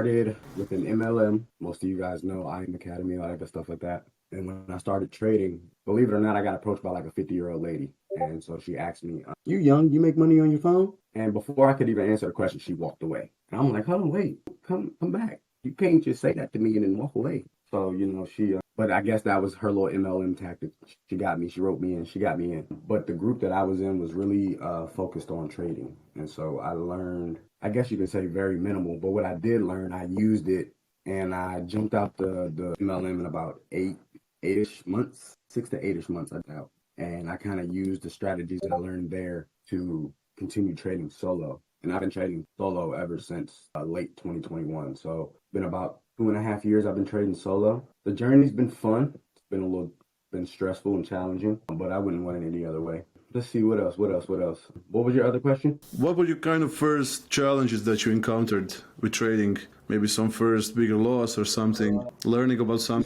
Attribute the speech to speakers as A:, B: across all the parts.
A: Started with an MLM. Most of you guys know IM Academy, all that good stuff like that. And when I started trading, believe it or not, I got approached by like a 50-year-old lady. And so she asked me, you young, you make money on your phone? And before I could even answer the question, she walked away. And I'm like, hold on, wait, come back. You can't just say that to me and then walk away. So, but I guess that was her little MLM tactic. She got me, she wrote me in, she got me in. But the group that I was in was really focused on trading. And so I learned, I guess you could say very minimal, but what I did learn, I used it and I jumped out the MLM in about eight-ish months, 6 to 8-ish months, I doubt. And I kind of used the strategies that I learned there to continue trading solo. And I've been trading solo ever since late 2021. So been about 2.5 years I've been trading solo. The journey's been fun. It's been stressful and challenging, but I wouldn't want it any other way. Let's see, what else? What was your other question?
B: What were your kind of first challenges that you encountered with trading? Maybe some first bigger loss or something, learning about some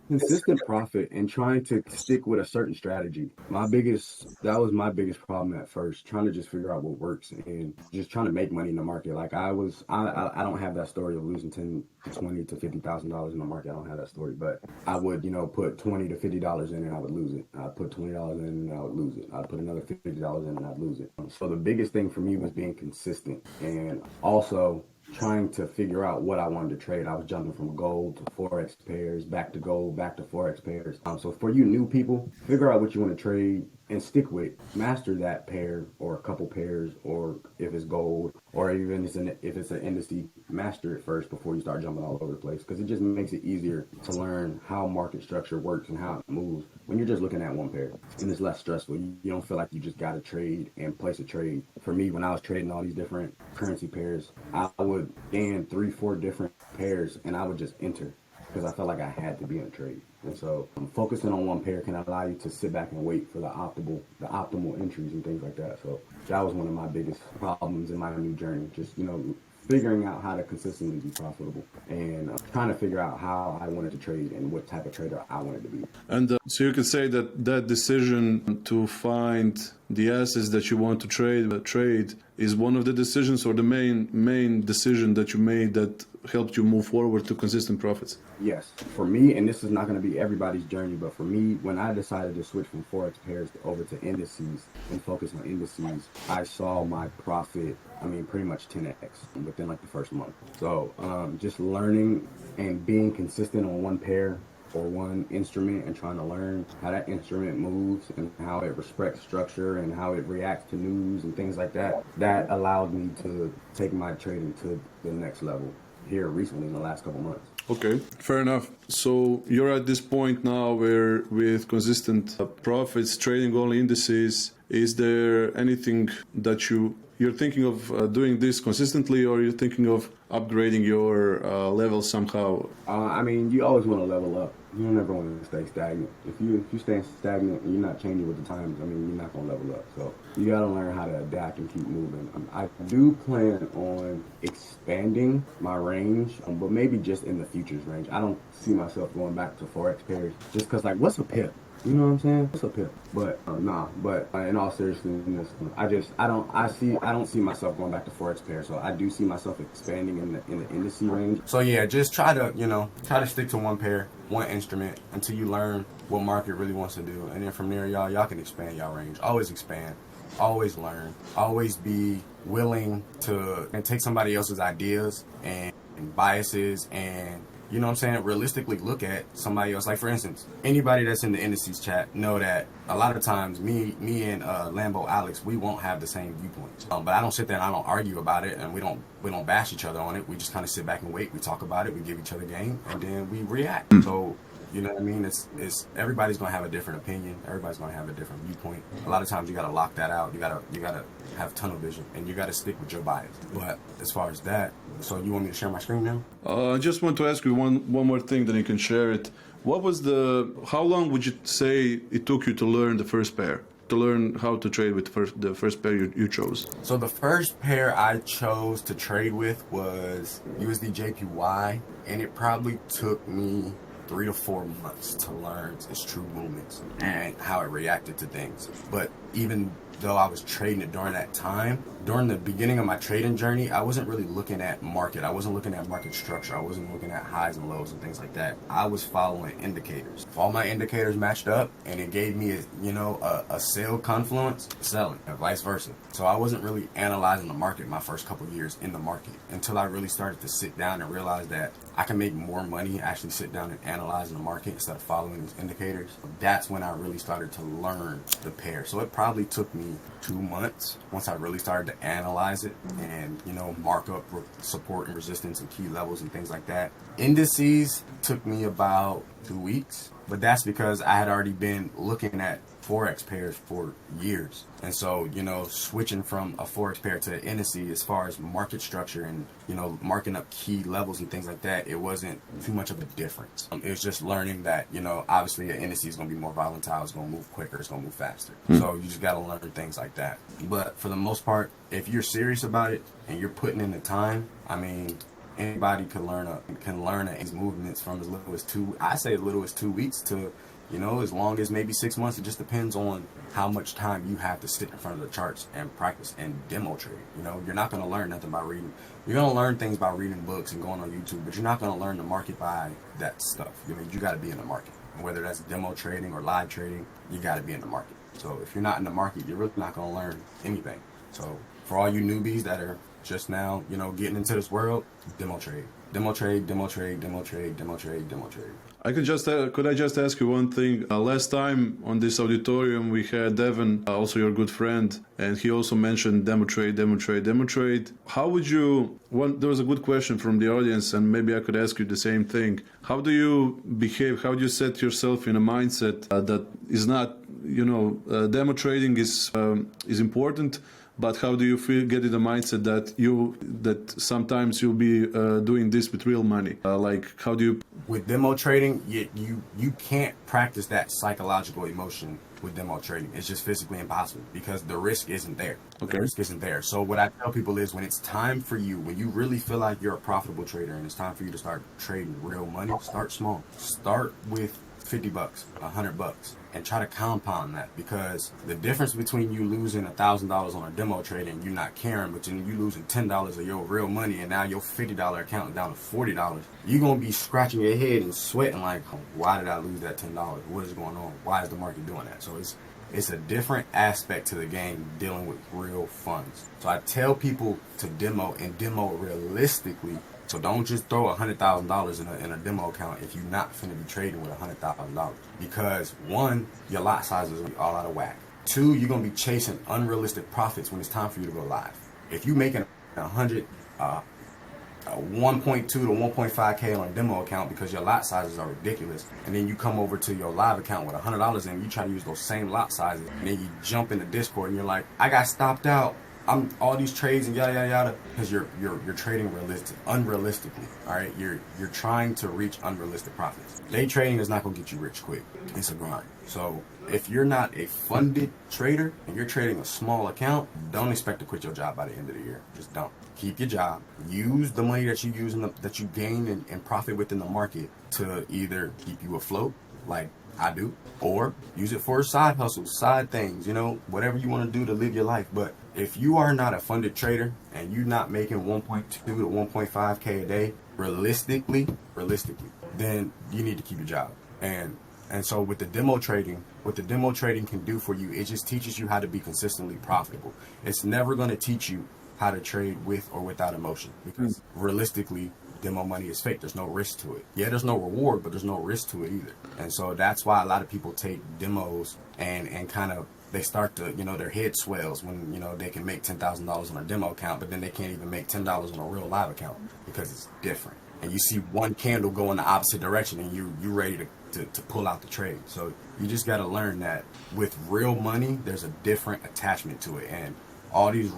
A: Consistent profit and trying to stick with a certain strategy. That was my biggest problem at first, trying to just figure out what works and just trying to make money in the market. Like I don't have that story of losing 10 to 20 to $50,000 in the market. I don't have that story, but I would, put $20 to $50 in and I would lose it. I'd put $20 in and I would lose it. I'd put another $50 in and I'd lose it. So the biggest thing for me was being consistent and also trying to figure out what I wanted to trade. I was jumping from gold to forex pairs, back to gold, back to forex pairs. So for you new people, figure out what you want to trade and stick with. Master that pair or a couple pairs, or if it's gold, or even if it's an indice, master it first before you start jumping all over the place, because it just makes it easier to learn how market structure works and how it moves when you're just looking at one pair, and it's less stressful. You don't feel like you just got to trade and place a trade. For me, when I was trading all these different currency pairs, I would scan 3-4 different pairs and I would just enter because I felt like I had to be in a trade. And so focusing on one pair can allow you to sit back and wait for the optimal entries and things like that. So that was one of my biggest problems in my new journey. Just, figuring out how to consistently be profitable and trying to figure out how I wanted to trade and what type of trader I wanted to be.
B: And so you could say that decision to find the assets that you want to trade is one of the decisions, or the main decision that you made that helped you move forward to consistent profits?
A: Yes, for me, and this is not going to be everybody's journey, but for me, when I decided to switch from forex pairs over to indices and focus on indices, I saw my profit, pretty much 10x within like the first month. So just learning and being consistent on one pair or one instrument and trying to learn how that instrument moves and how it respects structure and how it reacts to news and things like that, that allowed me to take my trading to the next level here recently in the last couple months.
B: Okay, fair enough. So you're at this point now where with consistent profits, trading only indices, is there anything that you're thinking of doing this consistently, or you're thinking of upgrading your level somehow?
A: You always want to level up. You don't ever want to stay stagnant. If you stay stagnant and you're not changing with the times, you're not going to level up. So you got to learn how to adapt and keep moving. I do plan on expanding my range, but maybe just in the futures range. I don't see myself going back to forex pairs just because, what's a pip? You know what I'm saying? What's up here? But in all seriousness, I don't see myself going back to forex pairs. So I do see myself expanding in the indice range. So yeah, just try to stick to one pair, one instrument until you learn what market really wants to do, and then from there, y'all can expand y'all range. Always expand, always learn, always be willing to take somebody else's ideas and biases and realistically look at somebody else. Like, for instance, anybody that's in the indices chat know that a lot of times me and Lambo Alex, we won't have the same viewpoints. But I don't sit there and I don't argue about it, and we don't bash each other on it. We just kind of sit back and wait. We talk about it. We give each other game, and then we react. So, you know what I mean? It's everybody's gonna have a different opinion. Everybody's gonna have a different viewpoint. A lot of times you gotta lock that out. You gotta have tunnel vision, and you gotta stick with your bias. But as far as that, so you want me to share my screen now?
B: I just want to ask you one more thing, then you can share it. How long would you say it took you to learn the first pair? To learn how to trade with the first pair you chose? So
A: the first pair I chose to trade with was USD JPY, and it probably took me 3 to 4 months to learn its true movements and how it reacted to things. But even though I was trading it during that time, during the beginning of my trading journey, I wasn't really looking at market. I wasn't looking at market structure. I wasn't looking at highs and lows and things like that. I was following indicators. If all my indicators matched up and it gave me a sell confluence, selling, and vice versa. So I wasn't really analyzing the market my first couple of years in the market until I really started to sit down and realize that I can make more money actually sit down and analyzing the market instead of following these indicators. That's when I really started to learn the pair. So it probably took me 2 months once I really started to analyze it and mark up support and resistance and key levels and things like that. Indices took me about 2 weeks, but that's because I had already been looking at forex pairs for years. And so switching from a forex pair to an indice, as far as market structure and marking up key levels and things like that, it wasn't too much of a difference. It was just learning that obviously an indice is going to be more volatile, it's going to move quicker, it's going to move faster. So you just got to learn things like that. But for the most part, if you're serious about it and you're putting in the time, I mean, anybody can learn these movements from as little as 2 weeks to as long as maybe 6 months. It just depends on how much time you have to sit in front of the charts and practice and demo trade. You're not going to learn nothing by reading. You're going to learn things by reading books and going on YouTube, but you're not going to learn the market by that stuff. You got to be in the market. Whether that's demo trading or live trading, you got to be in the market. So if you're not in the market, you're really not going to learn anything. So for all you newbies that are just now, getting into this world, demo trade. Demo trade, demo trade, demo trade, demo trade, demo trade.
B: Could I just ask you one thing? Last time on this auditorium we had Devin, also your good friend, and he also mentioned demo trade, demo trade, demo trade. How would you? There was a good question from the audience, and maybe I could ask you the same thing. How do you behave? How do you set yourself in a mindset that is not, demo trading is important? But how do you get in the mindset that sometimes you'll be doing this with real money? How do you?
A: With demo trading, you can't practice that psychological emotion with demo trading. It's just physically impossible because the risk isn't there.
B: Okay.
A: The risk isn't there. So what I tell people is when it's time for you, when you really feel like you're a profitable trader and it's time for you to start trading real money, start small. Start with $50, $100, and try to compound that, because the difference between you losing $1,000 on a demo trade and you not caring, but then you losing $10 of your real money and now your $50 account is down to $40, you're gonna be scratching your head and sweating like, why did I lose that $10? What is going on? Why is the market doing that? So it's a different aspect to the game dealing with real funds. So I tell people to demo and demo realistically. So don't just throw $100,000 in a demo account if you're not finna be trading with $100,000. Because one, your lot sizes will be all out of whack. Two, you're gonna be chasing unrealistic profits when it's time for you to go live. If you're making 1.2 to 1.5K on a demo account because your lot sizes are ridiculous, and then you come over to your live account with $100 and you try to use those same lot sizes, and then you jump into Discord and you're like, I got stopped out. I'm all these trades and yada yada yada, because you're trading unrealistically. All right, you're trying to reach unrealistic profits. Day trading is not gonna get you rich quick. It's a grind. So if you're not a funded trader and you're trading a small account, don't expect to quit your job by the end of the year. Just don't. Keep your job. Use the money that you use that you gain and profit within the market to either keep you afloat, like I do, or use it for side hustles, side things, whatever you want to do to live your life. But if you are not a funded trader and you're not making 1.2 to 1.5K a day realistically, then you need to keep your job. And so with the demo trading, what the demo trading can do for you, it just teaches you how to be consistently profitable. It's never going to teach you how to trade with or without emotion, because realistically, demo money is fake. There's no risk to it. Yeah, there's no reward, but there's no risk to it either. And so that's why a lot of people take demos and kind of, they start to, their head swells when, they can make $10,000 on a demo account, but then they can't even make $10 on a real live account because it's different. And you see one candle go in the opposite direction and you're ready to pull out the trade. So you just got to learn that with real money, there's a different attachment to it. And all these,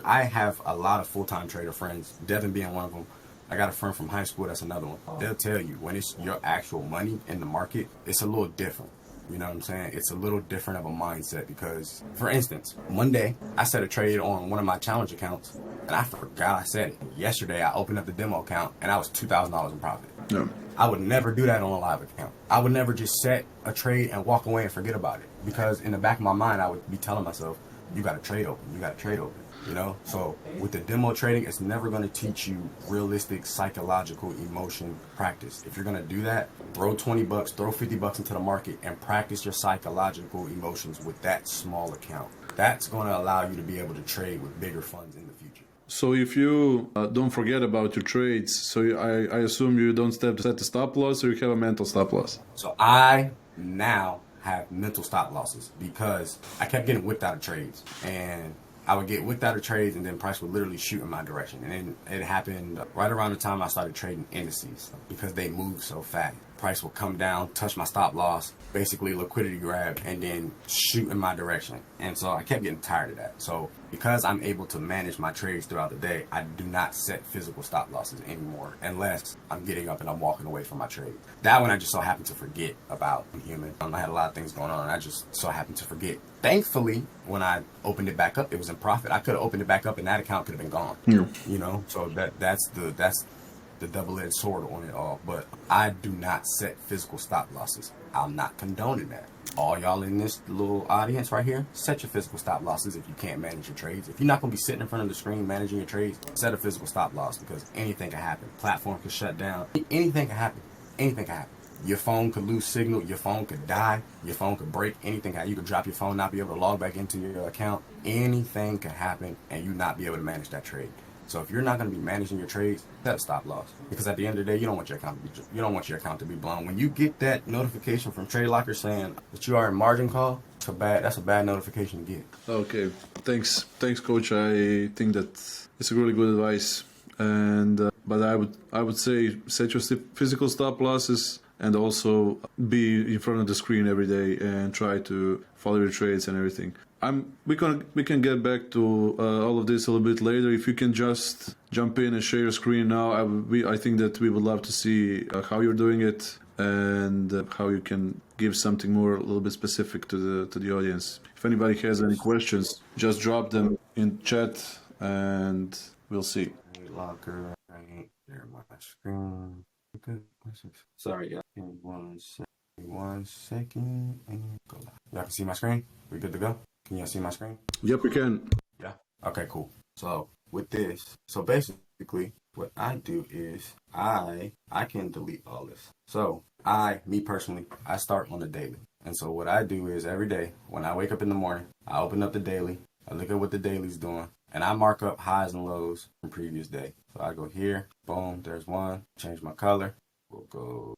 A: I have a lot of full-time trader friends, Devin being one of them. I got a friend from high school, that's another one. They'll tell you when it's your actual money in the market, it's a little different. You know what I'm saying? It's a little different of a mindset because, for instance, one day I set a trade on one of my challenge accounts and I forgot I said it. Yesterday I opened up the demo account and I was $2,000 in profit.
B: No.
A: I would never do that on a live account. I would never just set a trade and walk away and forget about it, because in the back of my mind, I would be telling myself, you got to trade open, you got to trade open, you know? So with the demo trading, it's never going to teach you realistic psychological emotion practice. If you're going to do that, throw 20 bucks, throw 50 bucks into the market and practice your psychological emotions with that small account. That's going to allow you to be able to trade with bigger funds in the future.
B: So if you don't forget about your trades, so I assume you don't set a stop loss, or you have a mental stop loss?
A: So I now have mental stop losses because I kept getting whipped out of trades, and I would get whipped out of trades and then price would literally shoot in my direction. And then it happened right around the time I started trading indices, because they move so fast. Price will come down, touch my stop loss, basically liquidity grab, and then shoot in my direction. And so I kept getting tired of that. So because I'm able to manage my trades throughout the day, I do not set physical stop losses anymore unless I'm getting up and I'm walking away from my trade. That one I just so happened to forget about. I'm human. I had a lot of things going on, and I just so happened to forget. Thankfully, when I opened it back up, it was in profit. I could have opened it back up and that account could have been gone.
B: Yeah.
A: You know, so that's the double-edged sword on it all. But I do not set physical stop losses. I'm not condoning that. All y'all in this little audience right here, set your physical stop losses if you can't manage your trades. If you're not going to be sitting in front of the screen managing your trades, set a physical stop loss, because anything can happen. Platform can shut down. Anything can happen. Anything can happen. Your phone could lose signal. Your phone could die. Your phone could break. Anything can happen. You could drop your phone, not be able to log back into your account. Anything could happen and you not be able to manage that trade. So if you're not going to be managing your trades, set a stop loss, because at the end of the day, you don't want your account to be blown. When you get that notification from TradeLocker saying that you are in margin call, that's a bad notification to get.
B: Okay, thanks, Coach. I think that it's a really good advice, and but I would say set your physical stop losses, and also be in front of the screen every day and try to follow your trades and everything. We can get back to all of this a little bit later. If you can just jump in and share your screen now, I think that we would love to see how you're doing it, and how you can give something more a little bit specific to the audience. If anybody has any questions, just drop them in chat and we'll see.
A: Locker, right there, my screen. Good. Sorry, guys. Give me 1 second and go live. Y'all can see my screen? We good to go? Can y'all see my screen?
B: Yep, we can.
A: Yeah. Okay, cool. So with this, so basically what I do is I can delete all this. So me personally, I start on the daily. And so what I do is every day when I wake up in the morning, I open up the daily, I look at what the daily's doing, and I mark up highs and lows from previous day. So I go here, boom, there's one, change my color, we'll go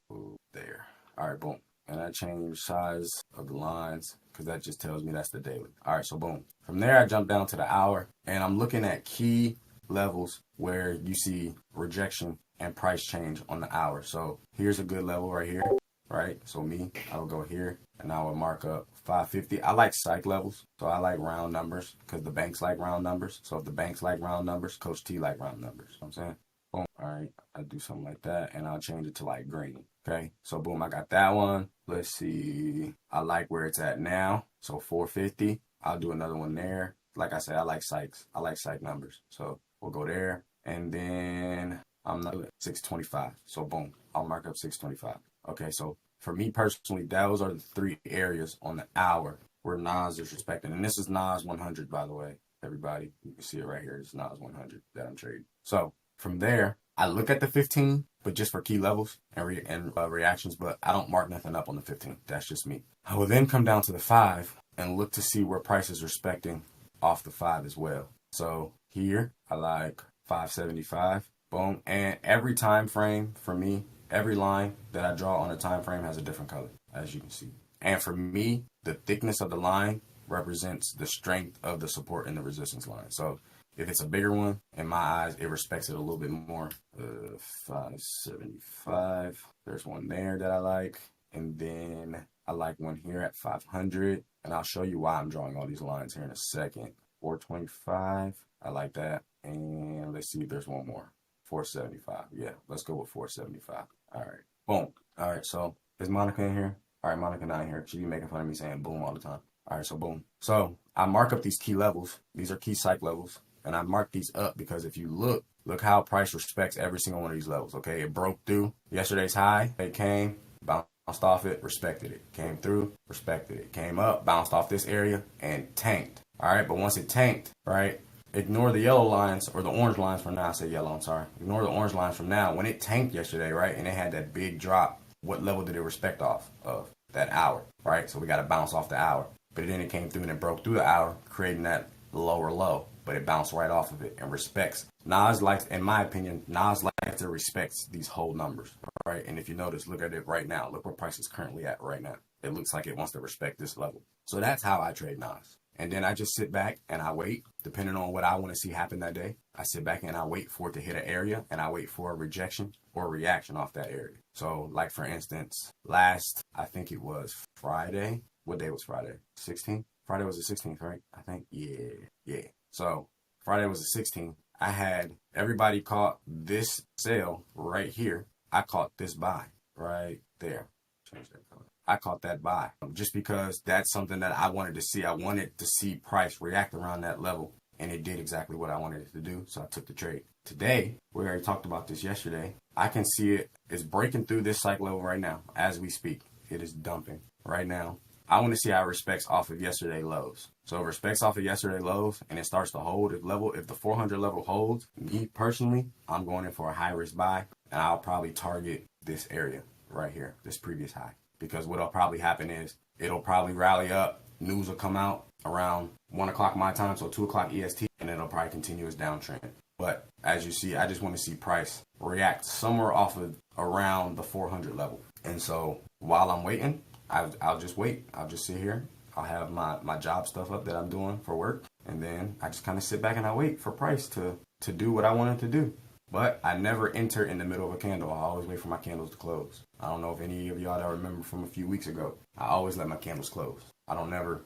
A: there. All right, boom. And I change size of the lines, because that just tells me that's the daily. All right, so boom. From there, I jump down to the hour, and I'm looking at key levels where you see rejection and price change on the hour. So here's a good level right here, right? So I will go here, and I will mark up 550. I like psych levels, so I like round numbers, because the banks like round numbers. So if the banks like round numbers, CoachT like round numbers. You know what I'm saying? Boom. All right, I do something like that, and I'll change it to like green. Okay, so boom, I got that one. Let's see. I like where it's at now. So 450. I'll do another one there. Like I said, I like psychs. I like psych numbers. So we'll go there. And then I'm not 625. So boom, I'll mark up 625. Okay, so for me personally, those are the 3 areas on the hour where Nas is respected. And this is Nas 100, by the way, everybody. You can see it right here. It's Nas 100 that I'm trading. So from there, I look at the 15, but just for key levels and reactions, but I don't mark nothing up on the 15. That's just me. I will then come down to the 5 and look to see where price is respecting off the 5 as well. So here, I like 575, boom. And every time frame for me, every line that I draw on a time frame has a different color, as you can see. And for me, the thickness of the line represents the strength of the support and the resistance line. So if it's a bigger one, in my eyes, it respects it a little bit more. 575. There's one there that I like. And then I like one here at 500. And I'll show you why I'm drawing all these lines here in a second. 425. I like that. And let's see if there's one more. 475. Yeah, let's go with 475. All right. Boom. All right. So is Monica in here? All right, Monica not in here. She be making fun of me saying boom all the time. All right, so boom. So I mark up these key levels. These are key psych levels. And I mark these up because if you look Look how price respects every single one of these levels, okay? It broke through yesterday's high. It came, bounced off it, respected it. Came through, respected it. Came up, bounced off this area, and tanked. All right, but once it tanked, right, ignore the yellow lines or the orange lines from now. I said yellow, I'm sorry. Ignore the orange lines from now. When it tanked yesterday, right, and it had that big drop, what level did it respect off of? That hour, right? So we got to bounce off the hour. But then it came through and it broke through the hour, creating that lower low. But it bounced right off of it and respects. Nas likes, in my opinion, Nas likes to respect these whole numbers, right? And if you notice, look at it right now. Look where price is currently at right now. It looks like it wants to respect this level. So that's how I trade Nas. And then I just sit back and I wait, depending on what I want to see happen that day. I sit back and I wait for it to hit an area, and I wait for a rejection or reaction off that area. So like, for instance, I think it was Friday. What day was Friday? 16th? Friday was the 16th, right? I think. Yeah. So Friday was the 16th. I had everybody caught this sell right here. I caught this buy right there. Change that color. I caught that buy just because that's something that I wanted to see. I wanted to see price react around that level, and it did exactly what I wanted it to do. So I took the trade. Today, we already talked about this yesterday. I can see it is breaking through this cycle level right now as we speak. It is dumping right now. I want to see how it respects off of yesterday lows. So if it respects off of yesterday lows and it starts to hold, if the 400 level holds, me personally, I'm going in for a high risk buy, and I'll probably target this area right here, this previous high. Because what'll probably happen is it'll probably rally up. News will come out around 1 o'clock my time, so 2 o'clock EST, and it'll probably continue its downtrend. But as you see, I just want to see price react somewhere off of around the 400 level. And so while I'm waiting, I'll just wait. I'll just sit here. I'll have my job stuff up that I'm doing for work. And then I just kind of sit back and I wait for price to do what I want it to do. But I never enter in the middle of a candle. I always wait for my candles to close. I don't know if any of y'all that remember from a few weeks ago. I always let my candles close. I will never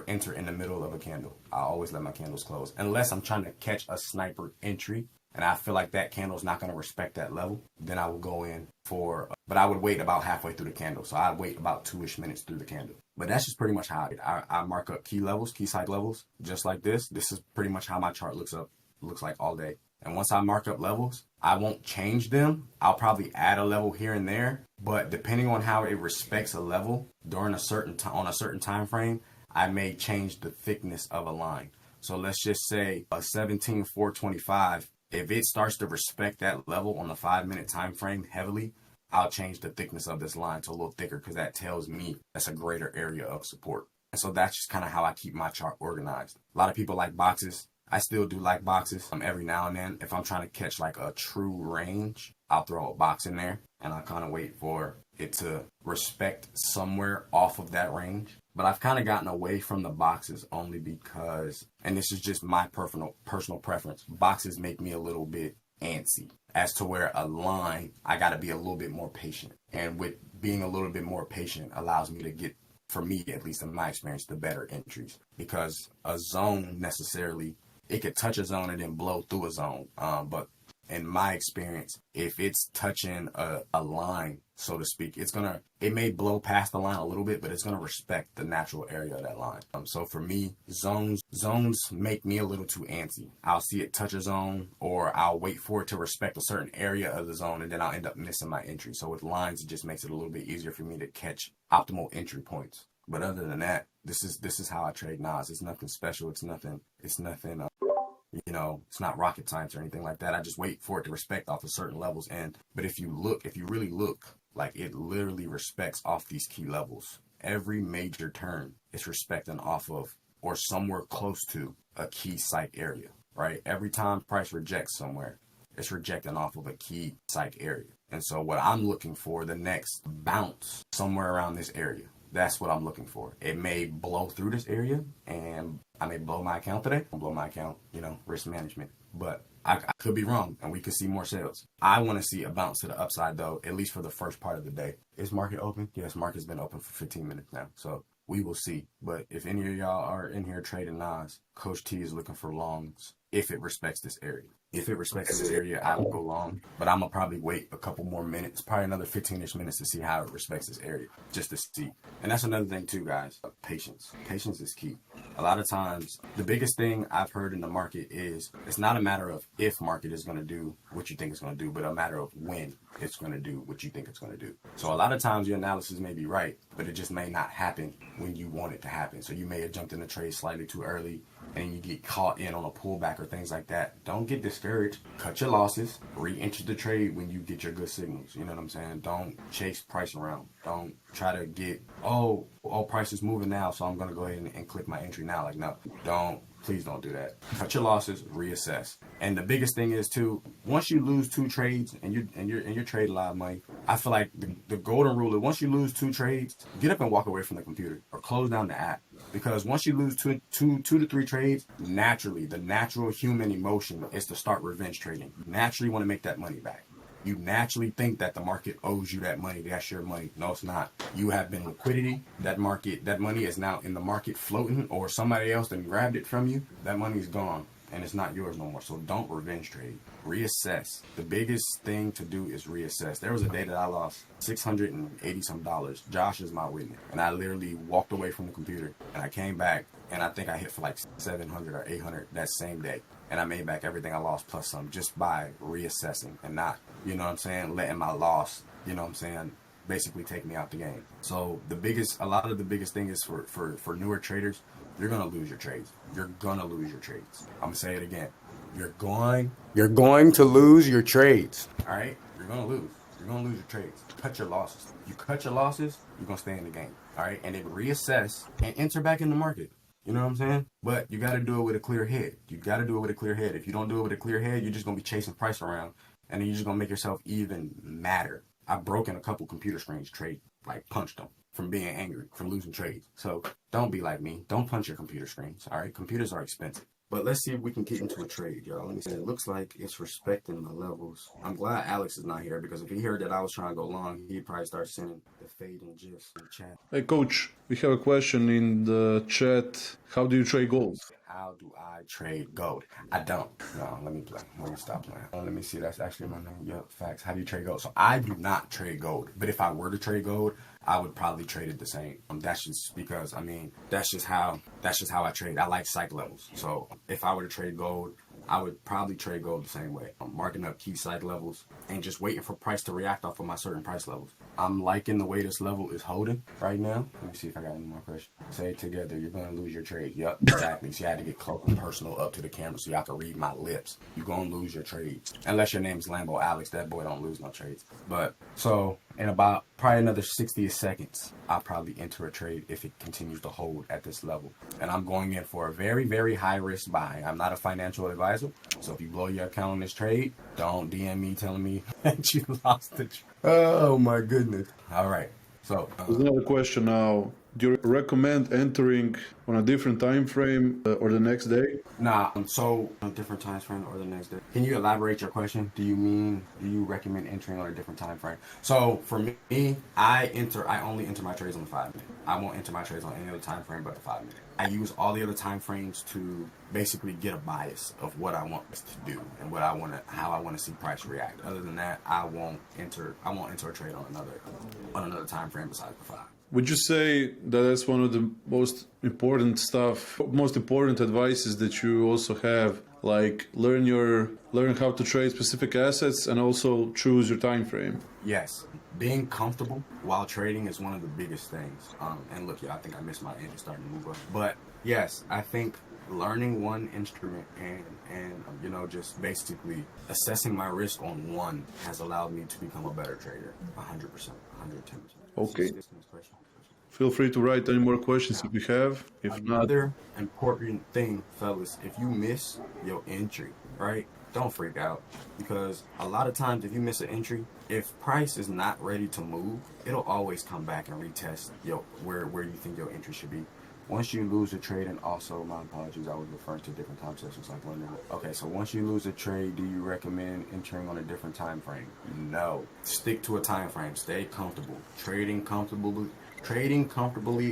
A: enter in the middle of a candle. I always let my candles close. Unless I'm trying to catch a sniper entry and I feel like that candle's not going to respect that level, then I will go in but I would wait about halfway through the candle. So I'd wait about 2-ish minutes through the candle. But that's just pretty much how I mark up key cycle levels, just like this. This is pretty much how my chart looks like all day. And once I mark up levels, I won't change them. I'll probably add a level here and there, but depending on how it respects a level during a certain time frame, I may change the thickness of a line. So let's just say a 17,425. If it starts to respect that level on the 5-minute time frame heavily, I'll change the thickness of this line to a little thicker, because that tells me that's a greater area of support. And so that's just kind of how I keep my chart organized. A lot of people like boxes. I still do like boxes every now and then. If I'm trying to catch like a true range, I'll throw a box in there and I'll kind of wait for it to respect somewhere off of that range. But I've kind of gotten away from the boxes only because, and this is just my personal preference, boxes make me a little bit antsy, as to where a line, I got to be a little bit more patient. And with being a little bit more patient allows me to get, for me, at least in my experience, the better entries. Because a zone necessarily, it could touch a zone and then blow through a zone. But in my experience, if it's touching a line, so to speak, it may blow past the line a little bit, but it's gonna respect the natural area of that line. So for me, zones make me a little too antsy. I'll see it touch a zone, or I'll wait for it to respect a certain area of the zone, and then I'll end up missing my entry. So with lines, it just makes it a little bit easier for me to catch optimal entry points. But other than that, this is how I trade Nas. It's nothing special. It's nothing. It's not rocket science or anything like that. I just wait for it to respect off of certain levels. But if you really look, like, it literally respects off these key levels. Every major turn is respecting off of, or somewhere close to, a key psych area, right? Every time price rejects somewhere, it's rejecting off of a key psych area. And so what I'm looking for, the next bounce somewhere around this area. That's what I'm looking for. It may blow through this area, and I may blow my account today. I'll blow my account, risk management. But I could be wrong, and we could see more sales. I want to see a bounce to the upside, though, at least for the first part of the day. Is market open? Yes, market's been open for 15 minutes now. So we will see. But if any of y'all are in here trading Nas, Coach T is looking for longs if it respects this area. If it respects this area, I will go long, but I'm gonna probably wait a couple more minutes, probably another 15-ish minutes to see how it respects this area, just to see. And that's another thing too, guys. Patience. Patience is key. A lot of times, the biggest thing I've heard in the market is it's not a matter of if market is gonna do what you think it's gonna do, but a matter of when it's gonna do what you think it's gonna do. So a lot of times your analysis may be right, but it just may not happen when you want it to happen. So you may have jumped in the trade slightly too early, and you get caught in on a pullback or things like that. Don't get discouraged. Cut your losses. Re-enter the trade when you get your good signals. You know what I'm saying? Don't chase price around. Don't try to get, price is moving now, so I'm gonna go ahead and click my entry now. Like, no, please don't do that. Cut your losses, reassess. And the biggest thing is too, once you lose 2 trades and you're trading a lot of money, I feel like the golden rule is once you lose 2 trades, get up and walk away from the computer or close down the app. Because once you lose two to 3 trades, naturally, the natural human emotion is to start revenge trading. You naturally want to make that money back. You naturally think that the market owes you that money. That's your money. No, it's not. You have been liquidity. That money is now in the market floating, or somebody else then grabbed it from you. That money is gone and it's not yours no more. So don't revenge trade. Reassess. The biggest thing to do is reassess. There was a day that I lost $680 some. Josh is my witness. And I literally walked away from the computer and I came back and I think I hit for like 700 or 800 that same day. And I made back everything I lost plus some just by reassessing and not, you know what I'm saying, letting my loss, you know what I'm saying, basically take me out the game. So a lot of the biggest thing is for newer traders, you're going to lose your trades. You're going to lose your trades. I'm going to say it again. You're going to lose your trades. All right? You're going to lose. You're going to lose your trades. Cut your losses. You cut your losses, you're going to stay in the game. All right? And then reassess and enter back in the market. You know what I'm saying? But you got to do it with a clear head. You got to do it with a clear head. If you don't do it with a clear head, you're just going to be chasing price around. And then you're just going to make yourself even madder. I've broken a couple computer screens, punched them from being angry, from losing trades. So don't be like me. Don't punch your computer screens. All right? Computers are expensive. But let's see if we can get into a trade, y'all. Let me see. It looks like it's respecting my levels. I'm glad Alex is not here because if he heard that I was trying to go long, he'd probably start sending the fading gifs in the chat.
B: Hey, Coach, we have a question in the chat. How do you trade gold?
A: How do I trade gold? I don't. No, let me play. Let me stop playing. Let me see. That's actually my name. Yep, facts. How do you trade gold? So I do not trade gold. But if I were to trade gold, I would probably trade it the same. That's just because, that's just how I trade. I like psych levels. So if I were to trade gold, I would probably trade gold the same way. I'm marking up key psych levels and just waiting for price to react off of my certain price levels. I'm liking the way this level is holding right now. Let me see if I got any more questions. Say it together. You're going to lose your trade. Yep, exactly. See, I had to get close and personal up to the camera so y'all can read my lips. You're going to lose your trades. Unless your name's Lambo Alex. That boy don't lose no trades. But, so, in about probably another 60 seconds, I'll probably enter a trade if it continues to hold at this level. And I'm going in for a very, very high risk buy. I'm not a financial advisor. So if you blow your account on this trade, don't DM me telling me that you lost the trade. Oh my goodness. All right. So
B: There's another question now. Do you recommend entering on a different time frame or the next day?
A: Nah, so a different time frame or the next day. Can you elaborate your question? Do you recommend entering on a different time frame? So for me, I only enter my trades on the 5 minute. I won't enter my trades on any other time frame but the 5 minute. I use all the other time frames to basically get a bias of what I want this to do and how I want to see price react. Other than that, I won't enter a trade on another time frame besides the 5.
B: Would you say that that's one of the most important advices that you also have, like learn how to trade specific assets and also choose your time frame?
A: Yes, being comfortable while trading is one of the biggest things. And look, I think I missed my engine starting to move up. But yes, I think learning one instrument and just basically assessing my risk on one has allowed me to become a better trader. 100%, 110%.
B: Okay. Feel free to write any more questions if you have. If not,
A: another important thing, fellas, if you miss your entry, right? Don't freak out, because a lot of times if you miss an entry, if price is not ready to move, it'll always come back and retest where you think your entry should be. Once you lose a trade, and also my apologies, I was referring to different time sessions like 1 minute. Okay, so once you lose a trade, do you recommend entering on a different time frame? No. Stick to a time frame. Stay comfortable. Trading comfortably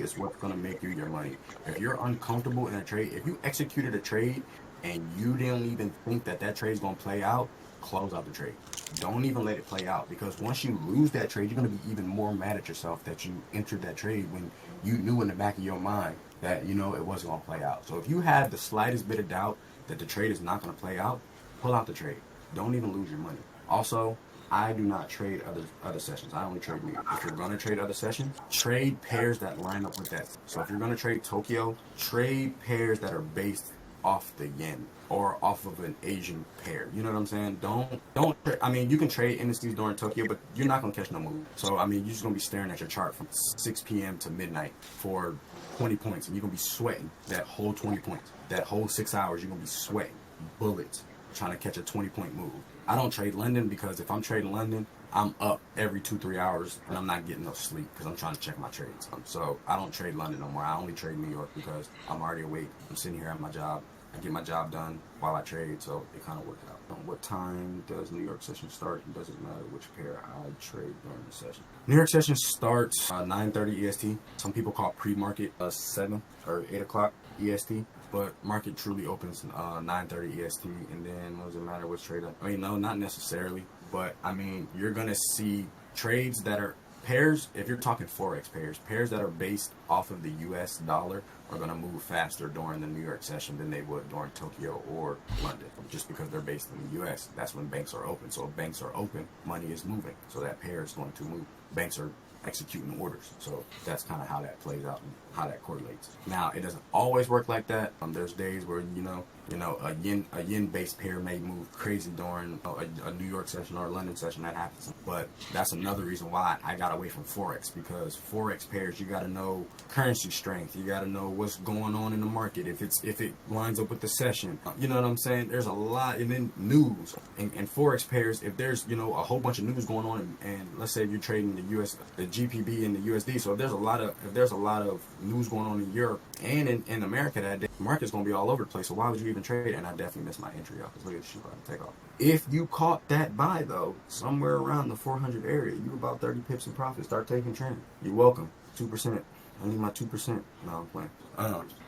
A: is what's going to make you your money. If you're uncomfortable in a trade, if you executed a trade and you didn't even think that that trade's going to play out, close out the trade. Don't even let it play out, because once you lose that trade, you're going to be even more mad at yourself that you entered that trade when you knew in the back of your mind that, you know, it wasn't going to play out. So if you have the slightest bit of doubt that the trade is not going to play out, pull out the trade. Don't even lose your money. Also, I do not trade other sessions. I only trade New York. If you're going to trade other sessions, trade pairs that line up with that. So if you're going to trade Tokyo, trade pairs that are based off the yen or off of an Asian pair. You know what I'm saying? Don't. I mean, you can trade indices during Tokyo, but you're not gonna catch no move. So I mean, you're just gonna be staring at your chart from 6 p.m. to midnight for 20 points, and you're gonna be sweating that whole 20 points. That whole 6 hours, you're gonna be sweating bullets trying to catch a 20-point move. I don't trade London, because if I'm trading London, I'm up every 2-3 hours and I'm not getting no sleep because I'm trying to check my trades. So I don't trade London no more. I only trade New York because I'm already awake. I'm sitting here at my job. I get my job done while I trade, so it kind of works out. What time does New York session start? It doesn't matter which pair I trade during the session. New York session starts 9:30 EST. Some people call it pre-market 7 or 8 o'clock EST. But market truly opens 9:30 EST, and then what does it matter which trade? I mean, no, not necessarily, but I mean, you're gonna see trades that are pairs. If you're talking forex pairs that are based off of the U.S. dollar are gonna move faster during the New York session than they would during Tokyo or London, just because they're based in the U.S. That's when banks are open. So if banks are open, money is moving, so that pair is going to move. Banks are executing orders. So that's kind of how that plays out and how that correlates. Now, it doesn't always work like that. There's days where a yen based pair may move crazy during a New York session or a London session. That happens. But that's another reason why I got away from forex, because forex pairs, you got to know currency strength. You got to know what's going on in the market. If it lines up with the session, you know what I'm saying? There's a lot. And then news and forex pairs. If there's a whole bunch of news going on, and let's say if you're trading the US, the GPB and the USD. So if there's a lot of news going on in Europe and in America that day, the market's gonna be all over the place. So why would you even trade? And I definitely missed my entry off. Because look at the shoe about to take off. If you caught that buy though, somewhere around the 400 area, you about 30 pips in profit. Start taking trend. You're welcome. 2%. I need my 2%. No, I'm playing.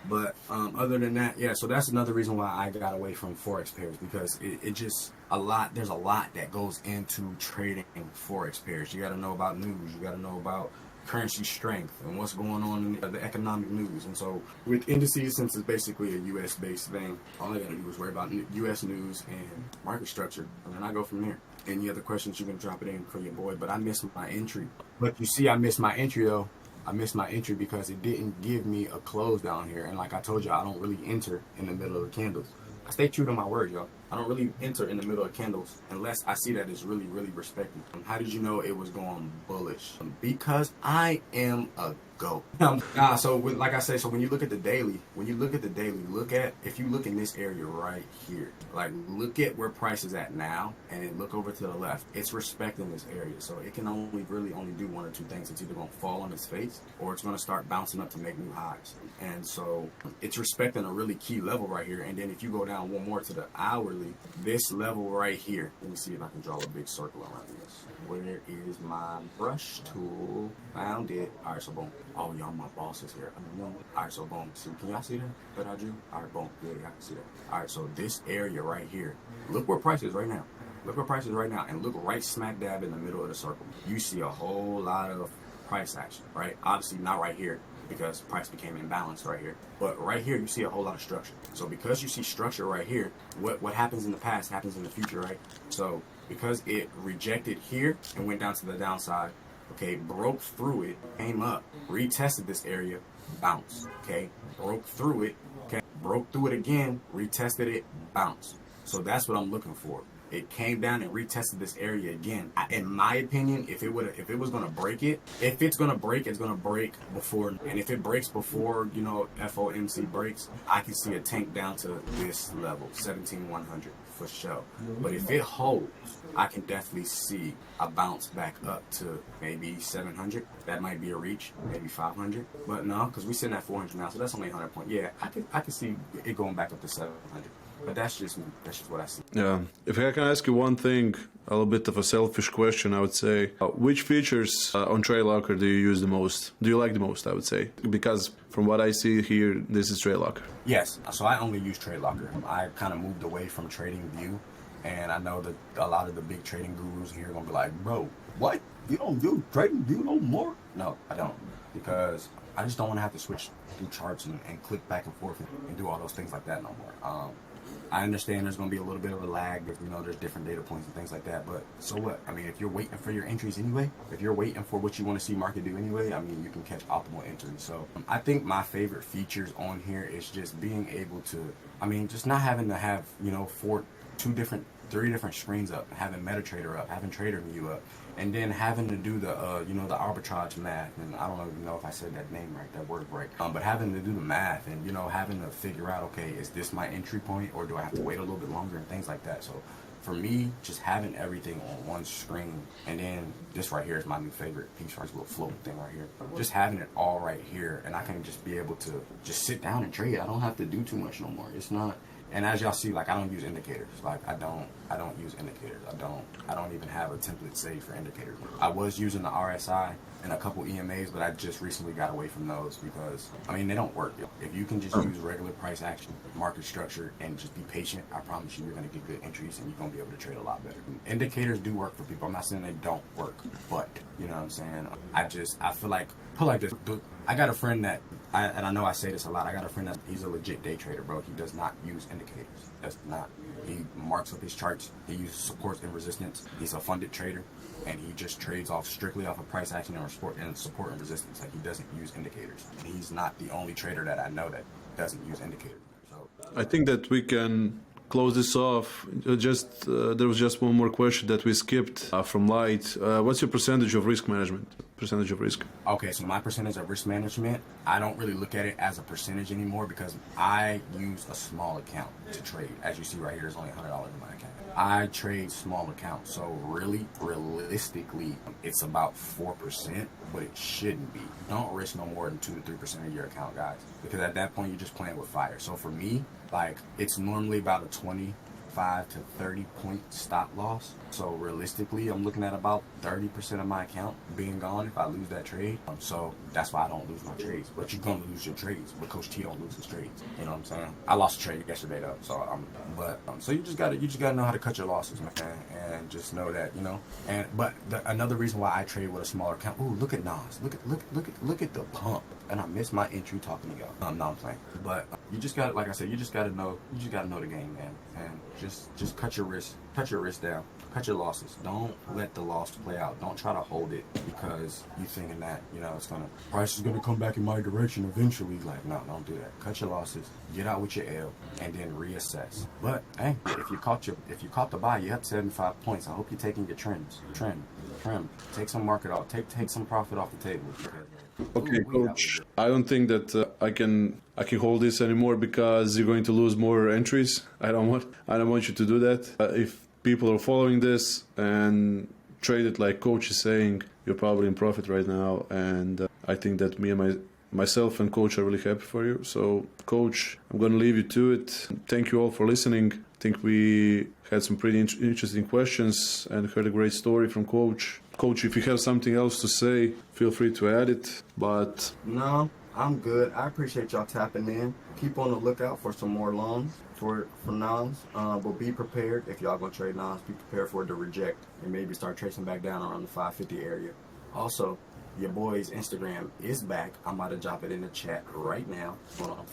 A: But other than that, yeah. So that's another reason why I got away from forex pairs, because it just there's a lot that goes into trading forex pairs. You got to know about news. You got to know about currency strength and what's going on in the economic news. And so with indices, since it's basically a US based thing, all I gotta do is worry about US news and market structure, and then I go from there. Any other questions, you can drop it in for your boy. But I missed my entry. But you see, I missed my entry though. I missed my entry because it didn't give me a close down here. And like I told you, I don't really enter in the middle of the candles. I stay true to my word, y'all. I don't really enter in the middle of candles unless I see that it's really, really respected. How did you know it was going bullish? Because I am a GOAT. Like I said, so when you look at the daily, if you look in this area right here, like look at where price is at now, and then look over to the left. It's respecting this area. So it can only do one or two things. It's either going to fall on its face or it's going to start bouncing up to make new highs. And so it's respecting a really key level right here. And then if you go down one more to the hourly, this level right here, let me see if I can draw a big circle around this. Where is my brush tool? Found it. All right, so boom. Oh, y'all, my boss is here. I don't know. All right, so boom. See, can y'all see that I drew? All right, boom. Yeah, I can see that. All right, so this area right here, look where price is right now. Look where price is right now, and look right smack dab in the middle of the circle. You see a whole lot of price action, right? Obviously not right here, because price became imbalanced right here. But right here, you see a whole lot of structure. So because you see structure right here, what happens in the past happens in the future, right? So because it rejected here and went down to the downside, okay, broke through it, came up, retested this area, bounced, okay, broke through it, okay, broke through it again, retested it, bounced. So that's what I'm looking for. It came down and retested this area again. In my opinion, if it was gonna break it, if it's gonna break, it's gonna break before. And if it breaks before, FOMC breaks, I can see a tank down to this level, 17,100 for sure. But if it holds, I can definitely see a bounce back up to maybe 700. That might be a reach, maybe 500. But no, because we're sitting at 400 now, so that's only 100 points. Yeah, I can see it going back up to 700. But that's just me. That's just what I see.
B: Yeah. If I can ask you one thing, a little bit of a selfish question, I would say, which features on TradeLocker do you use the most? Do you like the most, I would say? Because from what I see here, this is TradeLocker.
A: Yes. So I only use TradeLocker. I kind of moved away from TradingView, and I know that a lot of the big trading gurus here are going to be like, bro, what? You don't use TradingView no more? No, I don't. Because I just don't want to have to switch through charts and click back and forth and do all those things like that no more. I understand there's going to be a little bit of a lag if, there's different data points and things like that, but so what? I mean, if you're waiting for your entries anyway, if you're waiting for what you want to see market do anyway, I mean, you can catch optimal entries. So I think my favorite features on here is just being able to, just not having to have, three different screens up, having MetaTrader up, having TraderView up, and then having to do the the arbitrage math, and I don't even know if I said that name right, that word right, but having to do the math and having to figure out, okay, is this my entry point or do I have to wait a little bit longer and things like that. So for me, just having everything on one screen, and then this right here is my new favorite piece, right, this little floating thing right here. Just having it all right here, and I can just be able to just sit down and trade. I don't have to do too much no more. It's not. And as y'all see, like, I don't use indicators. Like, I don't use indicators. I don't even have a template saved for indicators. I was using the RSI and a couple EMAs, but I just recently got away from those because, they don't work. If you can just use regular price action, market structure, and just be patient, I promise you're going to get good entries and you're going to be able to trade a lot better. Indicators do work for people. I'm not saying they don't work, but, you know what I'm saying? I feel like, put like this, I got a friend that, and I know I say this a lot, I got a friend that he's a legit day trader, bro. He does not use indicators. That's not. He marks up his charts. He uses supports and resistance. He's a funded trader, and he just trades strictly off of price action and support and resistance. Like, he doesn't use indicators. And he's not the only trader that I know that doesn't use indicators. So
B: I think that we can close this off. There was just one more question that we skipped from Light. What's your percentage of risk management? Percentage of risk?
A: Okay, so my percentage of risk management, I don't really look at it as a percentage anymore because I use a small account to trade. As you see right here, there's only $100 in my account. I trade small accounts, so realistically, it's about 4%, but it shouldn't be. Don't risk no more than 2 to 3% of your account, guys, because at that point, you're just playing with fire. So for me, like, it's normally about a 25 to 30 point stop loss. So realistically, I'm looking at about 30% of my account being gone if I lose that trade. So that's why I don't lose my trades. But you're gonna lose your trades. But CoachT don't lose his trades. You know what I'm saying? I lost a trade yesterday though. So you just gotta know how to cut your losses, man, and just know that another reason why I trade with a smaller account. Ooh, look at Nas. Look at the pump. And I missed my entry talking to y'all. No, I'm playing. But you just got, like I said, you just gotta know the game, man. And just cut your risk down. Cut your losses. Don't let the loss play out. Don't try to hold it because you thinking that, price is gonna come back in my direction eventually. Like, no, don't do that. Cut your losses. Get out with your L and then reassess. But hey, if you caught the buy, you have 75 points. I hope you're taking your trim. Take some market off. Take some profit off the table.
B: Okay, Coach. I don't think that I can hold this anymore because you're going to lose more entries. I don't want you to do that. If people are following this and trade it like Coach is saying, you're probably in profit right now, and I think that me and myself and Coach are really happy for you. So, Coach, I'm going to leave you to it. Thank you all for listening. I think we had some pretty interesting questions and heard a great story from Coach. Coach, if you have something else to say, feel free to add it. But
A: no, I'm good. I appreciate y'all tapping in. Keep on the lookout for some more longs for Nas. But be prepared if y'all gonna trade Nas. Be prepared for it to reject and maybe start tracing back down around the 550 area. Also, your boy's Instagram is back. I'm about to drop it in the chat right now. Hold on.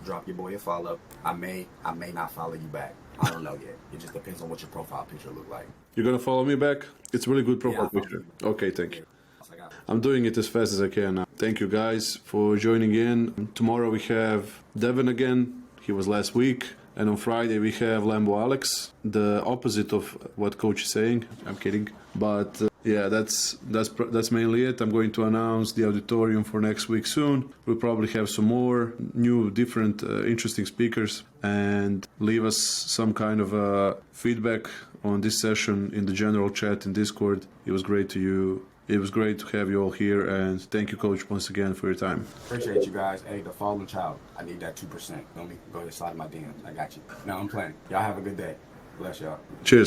A: Drop your boy a follow. I may not follow you back. I don't know yet. It just depends on what your profile picture look like.
B: You're gonna follow me back? It's a really good profile picture. Okay, thank you. I'm doing it as fast as I can. Thank you guys for joining in. Tomorrow we have Devin again. He was last week. And on Friday we have Lambo Alex, the opposite of what Coach is saying. I'm kidding. But yeah, that's mainly it. I'm going to announce the auditorium for next week soon. We'll probably have some more new, different, interesting speakers, and leave us some kind of feedback on this session in the general chat in Discord. It was great to It was great to have you all here, and thank you, Coach, once again for your time.
A: Appreciate you guys. Hey, the fallen child. I need that 2%. Let me go ahead and slide my DMs. I got you. No, I'm playing. Y'all have a good day. Bless y'all.
B: Cheers.